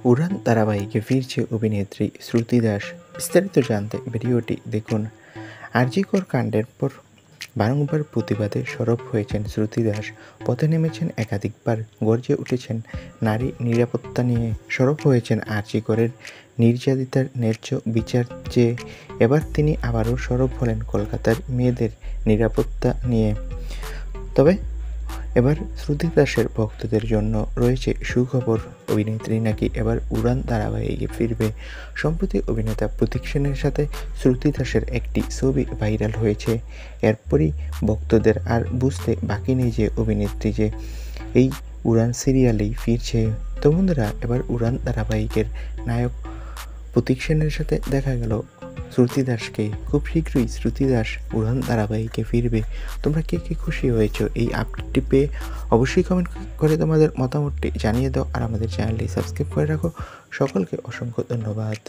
উড়ান ধারাবাহিকে ফিরছে অভিনেত্রী শ্রুতি দাস। বিস্তারিত জানতে ভিডিওটি দেখুন। আরজি কর কাণ্ডের পর বারংবার প্রতিবাদে সরব হয়েছেন শ্রুতি দাস। পথে নেমেছেন একাধিকবার, গর্জে উঠেছেন নারী নিরাপত্তা নিয়ে, সরব হয়েছেন আরজি করের নির্যাতিতার ন্যায্য বিচার চেয়ে। এবার তিনি আবারও সরব হলেন কলকাতার মেয়েদের নিরাপত্তা নিয়ে। তবে এবার শ্রুতি দাসের ভক্তদের জন্য রয়েছে সুখবর। অভিনেত্রী নাকি এবার উড়ান ধারাবাহিকে ফিরবে। সম্প্রতি অভিনেতা প্রতীক সেনের সাথে শ্রুতি দাসের একটি ছবি ভাইরাল হয়েছে। এরপরই ভক্তদের আর বুঝতে বাকি নেই যে অভিনেত্রী যে এই উড়ান সিরিয়ালেই ফিরছে। তো বন্ধুরা, এবার উড়ান ধারাবাহিকের নায়ক প্রতীক সেনের সাথে দেখা গেল শ্রুতি দাসকে। খুব শীঘ্রই শ্রুতি দাস উড়ান ধারাবাহিকে ফিরবে। তোমরা কে কে খুশি হয়েছো এই আপডেটটি পেয়ে? অবশ্যই কমেন্ট করে তোমাদের মতামতটি জানিয়ে দাও, আর আমাদের চ্যানেলটি সাবস্ক্রাইব করে রাখো। সকলকে অসংখ্য ধন্যবাদ।